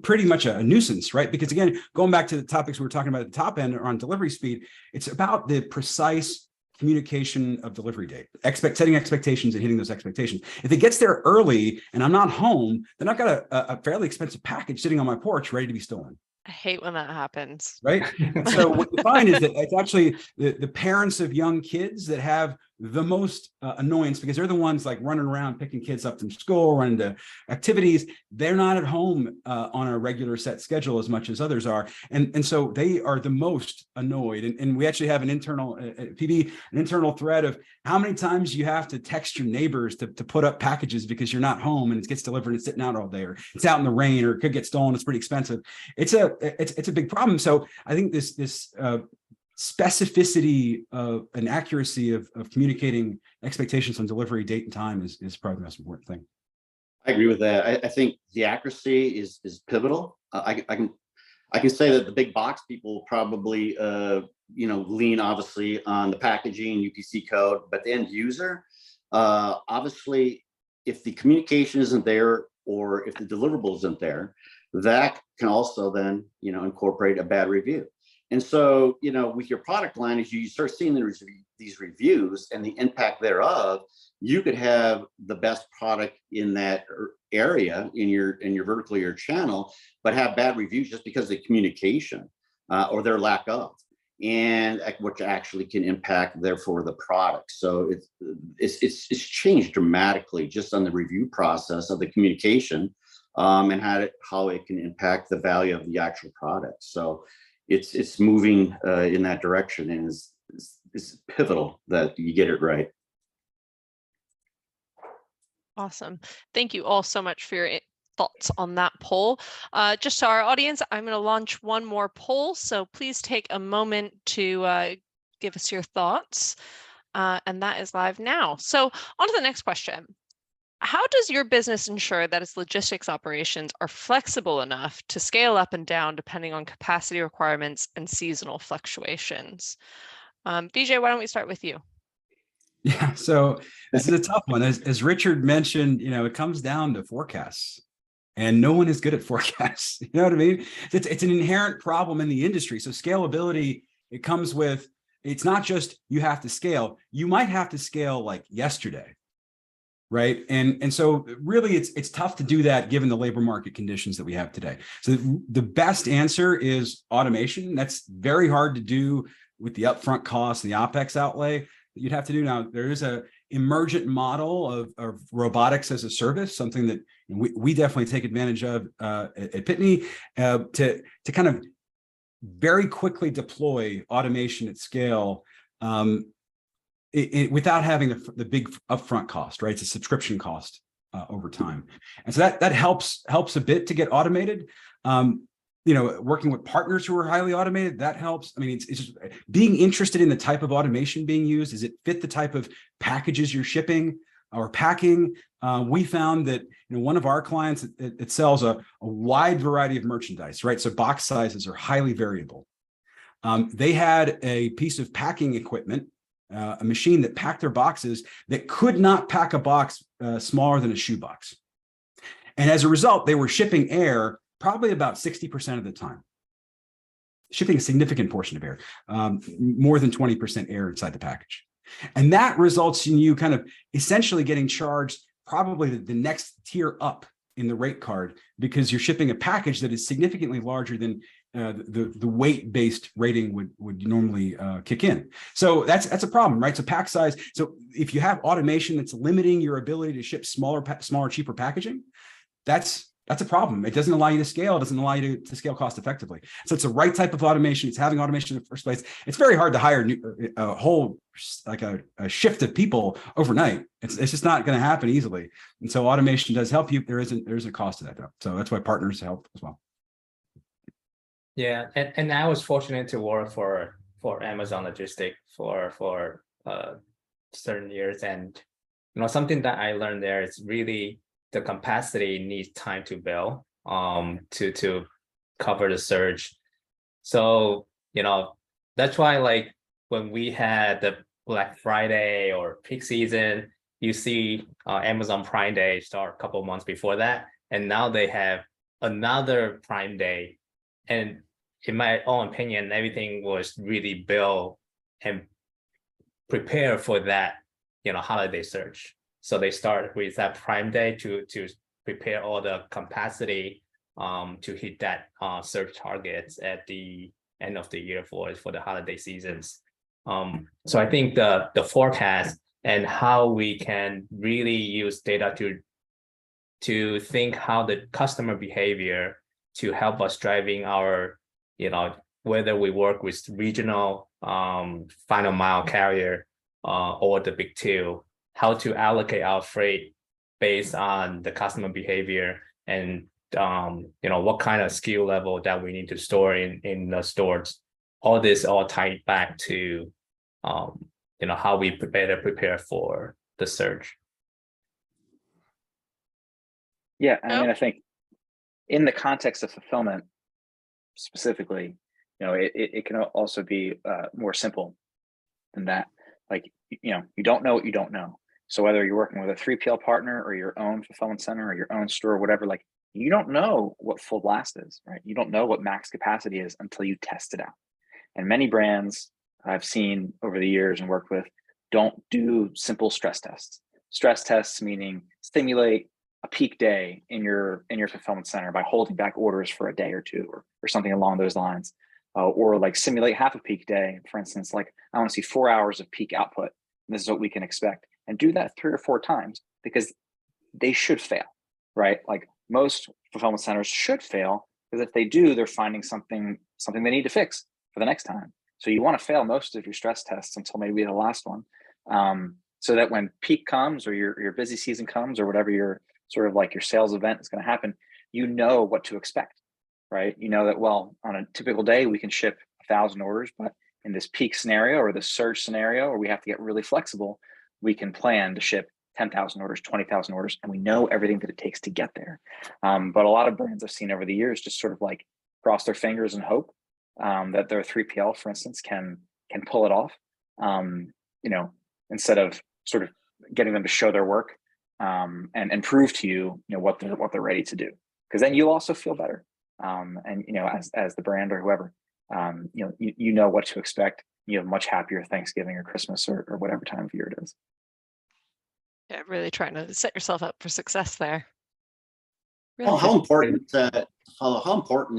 pretty much a nuisance, right? Because again, going back to the topics we were talking about at the top end on delivery speed, it's about the precise communication of delivery date, setting expectations and hitting those expectations. If it gets there early and I'm not home, then I've got a fairly expensive package sitting on my porch ready to be stolen. I hate when that happens. Right. So what you find is that it's actually the parents of young kids that have the most annoyance, because they're the ones like running around picking kids up from school, running to activities. They're not at home on a regular set schedule as much as others are. And so they are the most annoyed. And we actually have an internal PB, an internal thread of how many times you have to text your neighbors to put up packages because you're not home and it gets delivered and it's sitting out all day, or it's out in the rain, or it could get stolen. It's pretty expensive. It's a big problem. So I think this specificity and accuracy of communicating expectations on delivery date and time is probably the most important thing. I agree with that. I think the accuracy is pivotal. I can say that the big box people probably lean obviously on the packaging, UPC code, but the end user, obviously, if the communication isn't there or if the deliverable isn't there, that can also then incorporate a bad review. And so, with your product line, as you start seeing these reviews and the impact thereof, you could have the best product in that area in your vertical, your channel, but have bad reviews just because of the communication or their lack of, and which actually can impact therefore the product. So it's changed dramatically just on the review process of the communication and how it can impact the value of the actual product. So it's moving in that direction, and it's pivotal that you get it right. Awesome. Thank you all so much for your thoughts on that poll. Just to our audience, I'm going to launch one more poll, so please take a moment to give us your thoughts. And that is live now. So on to the next question. How does your business ensure that its logistics operations are flexible enough to scale up and down depending on capacity requirements and seasonal fluctuations? Vijay, why don't we start with you? Yeah, so this is a tough one. As Richard mentioned, it comes down to forecasts, and no one is good at forecasts. You know what I mean? It's an inherent problem in the industry. So scalability, it comes with, it's not just you have to scale. You might have to scale like yesterday. Right. And so really it's tough to do that given the labor market conditions that we have today. So the best answer is automation. That's very hard to do with the upfront costs and the OpEx outlay that you'd have to do. Now, there is a emergent model of robotics as a service, something that we definitely take advantage of at Pitney to kind of very quickly deploy automation at scale without having the big upfront cost, right? It's a subscription cost over time. And so that helps a bit to get automated. Working with partners who are highly automated, that helps. I mean, it's just being interested in the type of automation being used. Does it fit the type of packages you're shipping? or packing. We found that one of our clients, it sells a wide variety of merchandise, right? So box sizes are highly variable. They had a piece of packing equipment, a machine that packed their boxes that could not pack a box smaller than a shoebox. And as a result, they were shipping air probably about 60% of the time. Shipping a significant portion of air, more than 20% air inside the package. And that results in you kind of essentially getting charged probably the next tier up in the rate card, because you're shipping a package that is significantly larger than the weight-based rating would normally kick in. So that's a problem, right? So pack size. So if you have automation that's limiting your ability to ship smaller, cheaper packaging, that's a problem. It doesn't allow you to scale. It doesn't allow you to scale cost effectively. So it's the right type of automation. It's having automation in the first place. It's very hard to hire a whole, like a shift of people overnight. It's just not going to happen easily. And so automation does help you. There is a cost to that though. So that's why partners help as well. Yeah, and I was fortunate to work for Amazon Logistics for certain years, and something that I learned there is really the capacity needs time to build to cover the surge. So that's why, like, when we had the Black Friday or peak season, you see Amazon Prime Day start a couple months before that, and now they have another Prime Day. And in my own opinion, everything was really built and prepared for that, holiday surge. So they start with that Prime Day to prepare all the capacity to hit that surge targets at the end of the year for the holiday seasons. So I think the forecast and how we can really use data to think how the customer behavior to help us driving our, whether we work with regional final mile carrier or the big two, how to allocate our freight based on the customer behavior and what kind of skill level that we need to store in the stores. All this all tied back to how we better prepare for the surge. Yeah, I mean, I think in the context of fulfillment specifically, it can also be more simple than that. Like, you don't know what you don't know. So whether you're working with a 3PL partner or your own fulfillment center or your own store or whatever, like, you don't know what full blast is, right? You don't know what max capacity is until you test it out. And many brands I've seen over the years and worked with don't do simple stress tests. Stress tests meaning simulate a peak day in your fulfillment center by holding back orders for a day or two or something along those lines. Or like simulate half a peak day, for instance, like I want to see 4 hours of peak output. And this is what we can expect. And do that 3 or 4 times, because they should fail, right? Like most fulfillment centers should fail, because if they do, they're finding something they need to fix for the next time. So you want to fail most of your stress tests until maybe the last one, so that when peak comes or your busy season comes or whatever your sort of like your sales event is going to happen, you know what to expect, right? You know that, well, on a typical day, we can ship 1,000 orders, but in this peak scenario or the surge scenario where we have to get really flexible, we can plan to ship 10,000 orders, 20,000 orders, and we know everything that it takes to get there. But a lot of brands I've seen over the years just sort of like cross their fingers and hope that their 3PL, for instance, can pull it off, instead of sort of getting them to show their work and prove to you, what they're ready to do. Because then you'll also feel better. And as the brand or whoever, you know what to expect. You have much happier Thanksgiving or Christmas or whatever time of year it is. Yeah, really trying to set yourself up for success there. Well, how important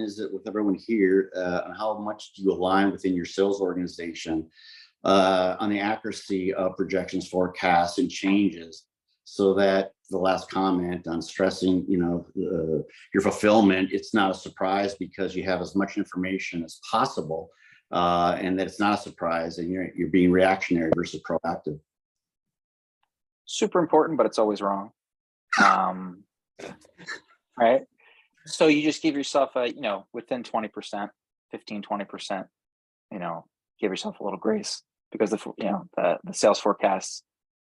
is it with everyone here, and how much do you align within your sales organization on the accuracy of projections, forecasts, and changes, so that the last comment on stressing, your fulfillment, it's not a surprise because you have as much information as possible, and that it's not a surprise and you're being reactionary versus proactive. Super important, but it's always wrong. Right. So you just give yourself within 20%, 15, 20%, give yourself a little grace, because the sales forecasts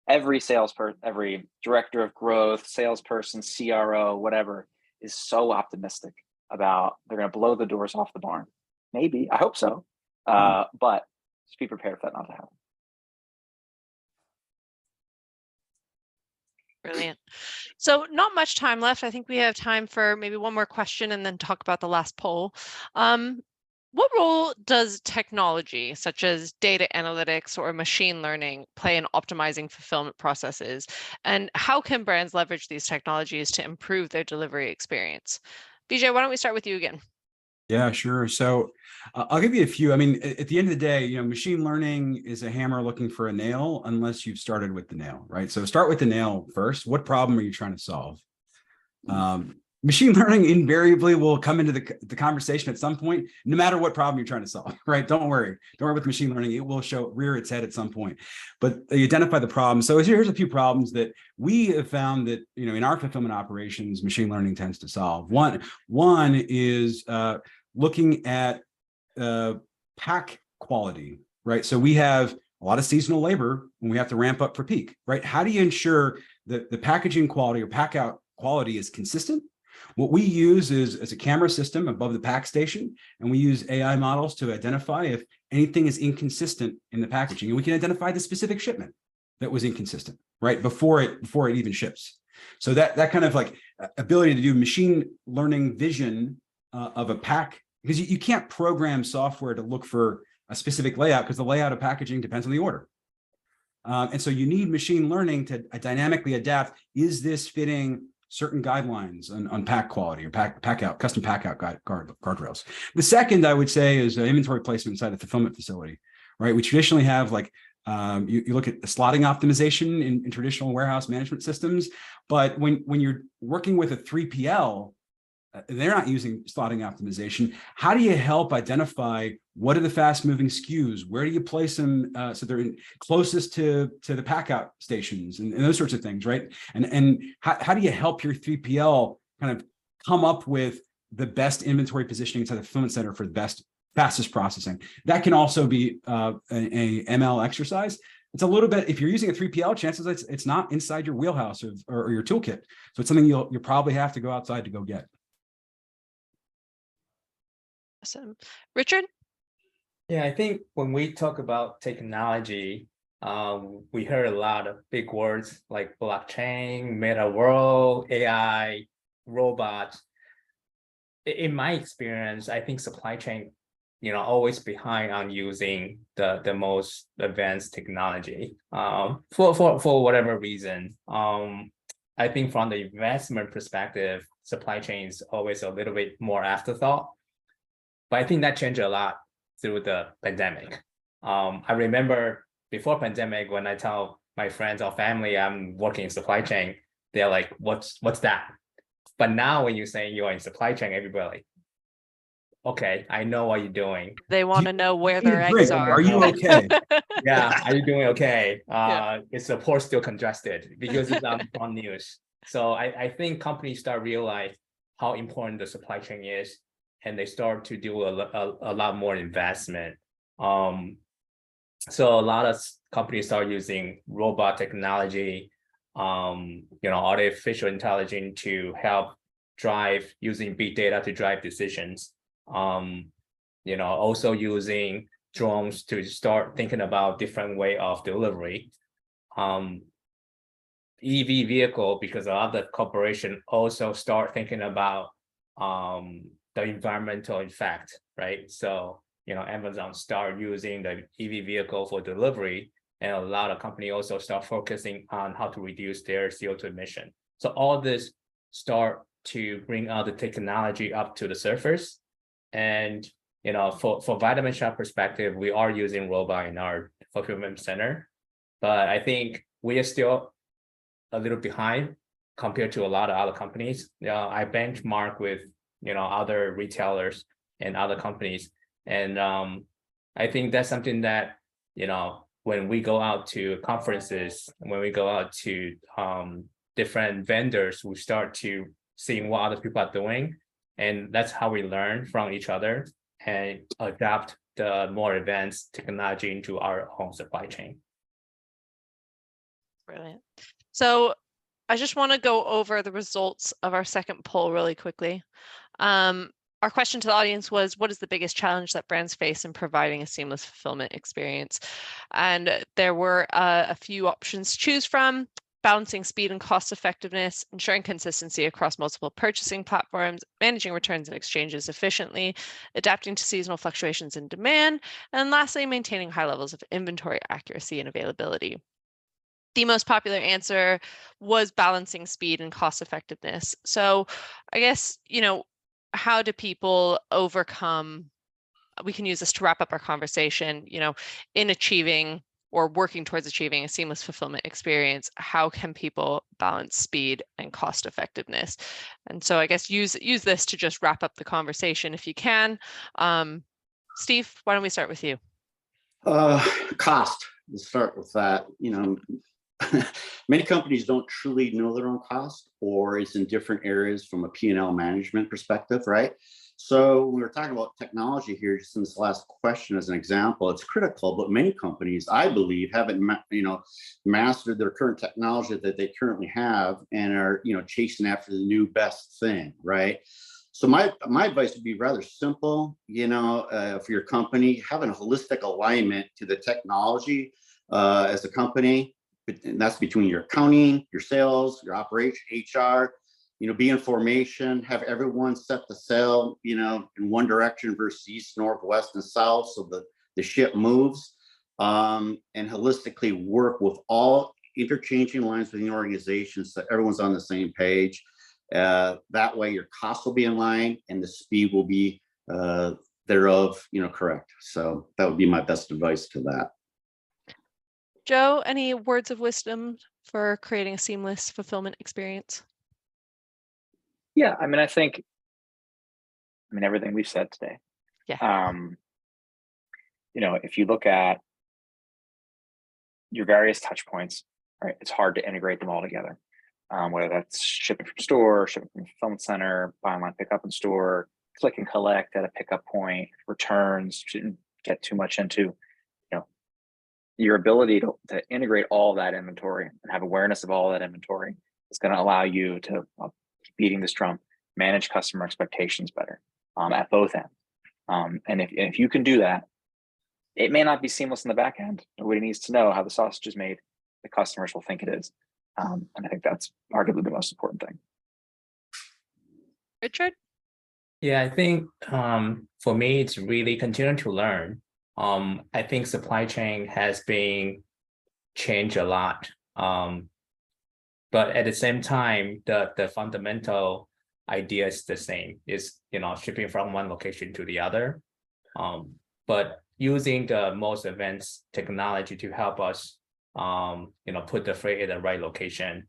every salesperson, every director of growth, salesperson, CRO, whatever, is so optimistic about they're going to blow the doors off the barn. Maybe, I hope so. But just be prepared for that not to happen. Brilliant. So not much time left. I think we have time for maybe one more question and then talk about the last poll. What role does technology, such as data analytics or machine learning, play in optimizing fulfillment processes? And how can brands leverage these technologies to improve their delivery experience? Vijay, why don't we start with you again? Yeah, sure. So I'll give you a few. I mean, at the end of the day, machine learning is a hammer looking for a nail unless you've started with the nail, right? So start with the nail first. What problem are you trying to solve? Machine learning invariably will come into the conversation at some point, no matter what problem you're trying to solve, right? Don't worry with machine learning. It will rear its head at some point, but you identify the problem. So here's a few problems that we have found that, in our fulfillment operations, machine learning tends to solve. One is looking at pack quality, right? So we have a lot of seasonal labor when we have to ramp up for peak, right? How do you ensure that the packaging quality or pack out quality is consistent? What we use is a camera system above the pack station, and we use AI models to identify if anything is inconsistent in the packaging, and we can identify the specific shipment that was inconsistent, right, before it even ships. So that kind of like ability to do machine learning vision of a pack, because you can't program software to look for a specific layout because the layout of packaging depends on the order. And so you need machine learning to dynamically adapt. Is this fitting certain guidelines on pack quality or pack out, custom pack out guardrails? The second, I would say, is inventory placement inside a fulfillment facility, right? We traditionally have like, you look at the slotting optimization in traditional warehouse management systems, but when you're working with a 3PL, they're not using slotting optimization. How do you help identify what are the fast moving SKUs? Where do you place them so they're closest to the pack out stations and those sorts of things, right? And how do you help your 3PL kind of come up with the best inventory positioning inside the fulfillment center for the fastest processing? That can also be a ML exercise. It's a little bit, if you're using a 3PL, chances it's not inside your wheelhouse or your toolkit. So it's something you'll probably have to go outside to go get. Awesome. Richard? Yeah, I think when we talk about technology, we heard a lot of big words like blockchain, meta world, AI, robots. In my experience, I think supply chain, always behind on using the most advanced technology for whatever reason. I think from the investment perspective, supply chain is always a little bit more afterthought. But I think that changed a lot through the pandemic. I remember before pandemic, when I tell my friends or family I'm working in supply chain, they're like, what's that? But now when you say you're in supply chain, everybody like, okay, I know what you're doing. They want to know where their eggs are. Are you okay? Yeah, are you doing okay? Yeah. Is the port still congested? Because it's on news. So I think companies start realize how important the supply chain is, and they start to do a lot more investment. So a lot of companies start using robot technology, artificial intelligence to help drive, using big data to drive decisions. Also using drones to start thinking about different way of delivery. EV vehicle, because a lot of the corporation also start thinking about the environmental effect, right? So, Amazon start using the EV vehicle for delivery, and a lot of companies also start focusing on how to reduce their CO2 emission. So all this start to bring out the technology up to the surface. And, for Vitamin Shoppe perspective, we are using robot in our fulfillment center, but I think we are still a little behind compared to a lot of other companies. I benchmark with other retailers and other companies. And I think that's something that, when we go out to conferences, when we go out to different vendors, we start to seeing what other people are doing. And that's how we learn from each other and adapt the more advanced technology into our own supply chain. Brilliant. So I just want to go over the results of our second poll really quickly. Our question to the audience was, what is the biggest challenge that brands face in providing a seamless fulfillment experience? And there were a few options to choose from: balancing speed and cost effectiveness, ensuring consistency across multiple purchasing platforms, managing returns and exchanges efficiently, adapting to seasonal fluctuations in demand, and lastly, maintaining high levels of inventory accuracy and availability. The most popular answer was balancing speed and cost effectiveness. So I guess, how do people overcome, we can use this to wrap up our conversation, in achieving or working towards achieving a seamless fulfillment experience, how can people balance speed and cost effectiveness? And so I guess use this to just wrap up the conversation if you can. Steve, why don't we start with you? Cost. Let's start with that. Many companies don't truly know their own cost, or it's in different areas from a P&L management perspective, right? So when we're talking about technology here, just in this last question as an example, it's critical, but many companies, I believe, haven't mastered their current technology that they currently have and are chasing after the new best thing, right? So my advice would be rather simple, for your company, having a holistic alignment to the technology as a company. And that's between your accounting, your sales, your operation, HR, be in formation, have everyone set the sail, in one direction versus east, north, west, and south, so the ship moves, and holistically work with all interchanging lines within the organization so everyone's on the same page. That way your costs will be in line and the speed will be thereof, correct. So that would be my best advice to that. Joe, any words of wisdom for creating a seamless fulfillment experience? Yeah, I think everything we've said today. Yeah. If you look at your various touch points, right, it's hard to integrate them all together. Whether that's shipping from store, shipping from fulfillment center, buy online, pick up in store, click and collect at a pickup point, returns, shouldn't get too much into, your ability to integrate all that inventory and have awareness of all that inventory is going to allow you to keep beating this drum, manage customer expectations better at both ends. And if you can do that, it may not be seamless in the back end. Nobody needs to know how the sausage is made. The customers will think it is. And I think that's arguably the most important thing. Richard? Yeah, I think for me, it's really continuing to learn. I think supply chain has been changed a lot. But at the same time, the fundamental idea is the same, is shipping from one location to the other. But using the most advanced technology to help us put the freight in the right location,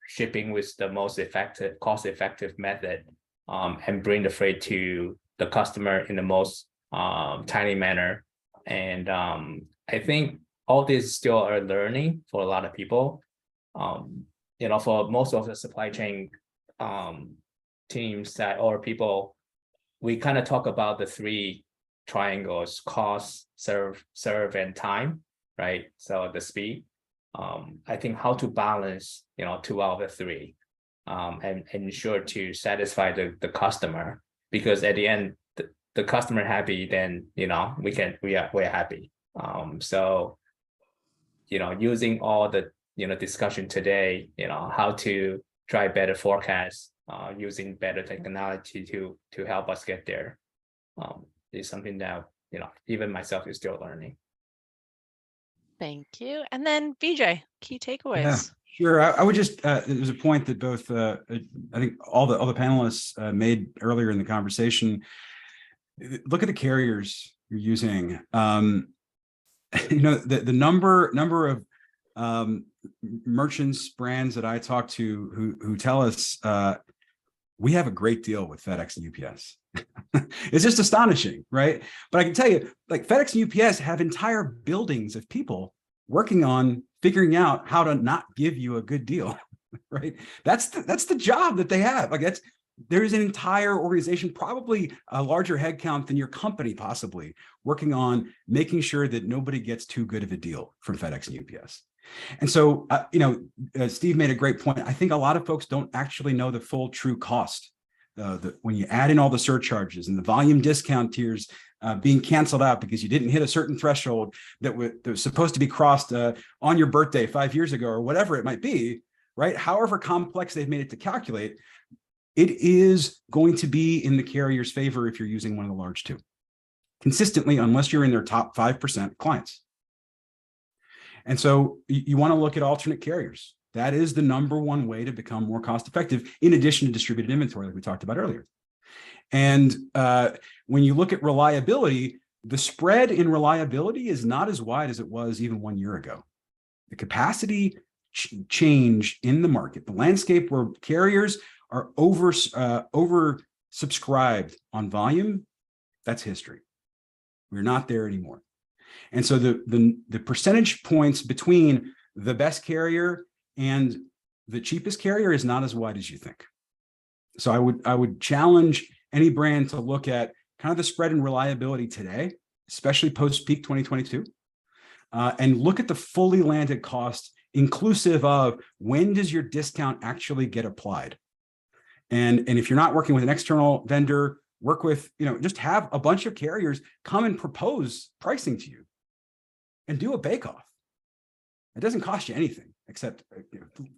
shipping with the most effective, cost-effective method, and bring the freight to the customer in the most timely manner. And I think all this is still a learning for a lot of people. For most of the supply chain teams or people, we kind of talk about the three triangles: cost, serve, and time, right? So the speed. I think how to balance, two out of the three, and ensure to satisfy the customer, because at the end, the customer happy, then we're happy. So using all the discussion today, how to drive better forecasts, using better technology to help us get there, is something that even myself is still learning. Thank you. And then VJ, key takeaways. Yeah, sure. I would just there's a point that both I think all the panelists made earlier in the conversation. Look at the carriers you're using. The number of merchants, brands that I talk to who tell us we have a great deal with FedEx and UPS. It's just astonishing, right? But I can tell you, like, FedEx and UPS have entire buildings of people working on figuring out how to not give you a good deal, right? That's the job that they have. Like, there is an entire organization, probably a larger headcount than your company possibly, working on making sure that nobody gets too good of a deal from FedEx and UPS. And so, Steve made a great point. I think a lot of folks don't actually know the full true cost. When you add in all the surcharges and the volume discount tiers being canceled out because you didn't hit a certain threshold that was supposed to be crossed on your birthday 5 years ago or whatever it might be, right? However complex they've made it to calculate, it is going to be in the carrier's favor if you're using one of the large two consistently, unless you're in their top 5% clients. And so you want to look at alternate carriers. That is the number one way to become more cost effective, in addition to distributed inventory, like we talked about earlier. And when you look at reliability, the spread in reliability is not as wide as it was even 1 year ago. The capacity change in the market, the landscape where carriers are oversubscribed on volume, that's history. We're not there anymore. And so the percentage points between the best carrier and the cheapest carrier is not as wide as you think. So I would challenge any brand to look at kind of the spread in reliability today, especially post-peak 2022, and look at the fully landed cost, inclusive of when does your discount actually get applied. And if you're not working with an external vendor, work with, just have a bunch of carriers come and propose pricing to you and do a bake-off. It doesn't cost you anything except a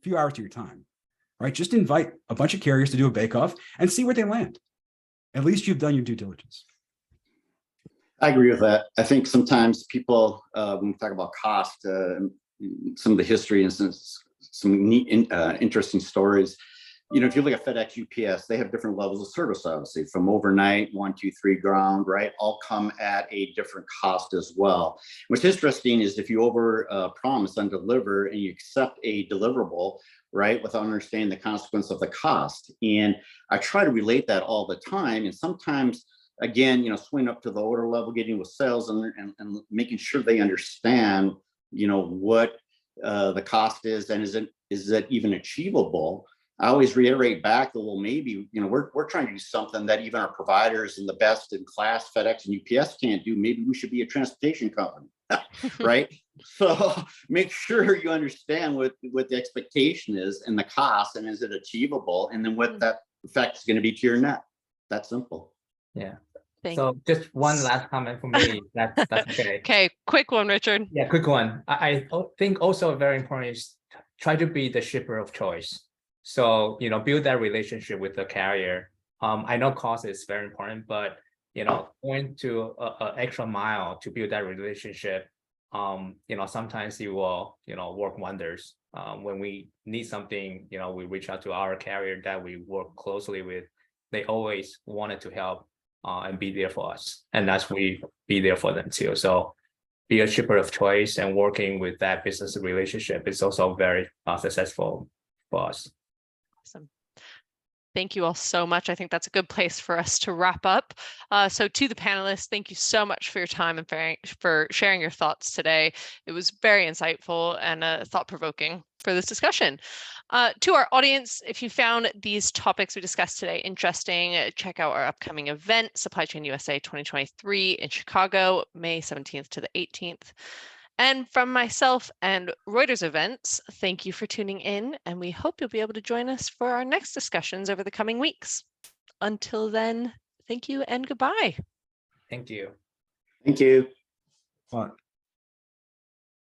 few hours of your time, right? Just invite a bunch of carriers to do a bake-off and see where they land. At least you've done your due diligence. I agree with that. I think sometimes people, when we talk about cost, some of the history and some neat, interesting stories. If you look at FedEx, UPS, they have different levels of service, obviously, from overnight, 1, 2, 3 ground, right? All come at a different cost as well. What's interesting is if you promise and deliver and you accept a deliverable, right, without understanding the consequence of the cost. And I try to relate that all the time. And sometimes, again, swing up to the order level, getting with sales and making sure they understand, what the cost is and is that even achievable. I always reiterate back that, well, maybe, we're trying to do something that even our providers and the best in class, FedEx and UPS can't do. Maybe we should be a transportation company, right? So make sure you understand what the expectation is and the cost, and is it achievable? And then what that effect is going to be to your net. That's simple. Yeah. Thank So just one last comment for me. That's okay. Okay, quick one, Richard. Yeah, quick one. I think also very important is try to be the shipper of choice. So, build that relationship with the carrier. I know cost is very important, but, going to an extra mile to build that relationship, sometimes it will, work wonders. When we need something, we reach out to our carrier that we work closely with. They always wanted to help and be there for us. And that's we be there for them too. So be a shipper of choice, and working with that business relationship is also very successful for us. Awesome. Thank you all so much. I think that's a good place for us to wrap up. So to the panelists, thank you so much for your time and for sharing your thoughts today. It was very insightful and thought-provoking for this discussion. To our audience, if you found these topics we discussed today interesting, check out our upcoming event, Supply Chain USA 2023 in Chicago, May 17th to the 18th. And from myself and Reuters Events, thank you for tuning in, and we hope you'll be able to join us for our next discussions over the coming weeks. Until then, thank you and goodbye. Thank you. Thank you. Well,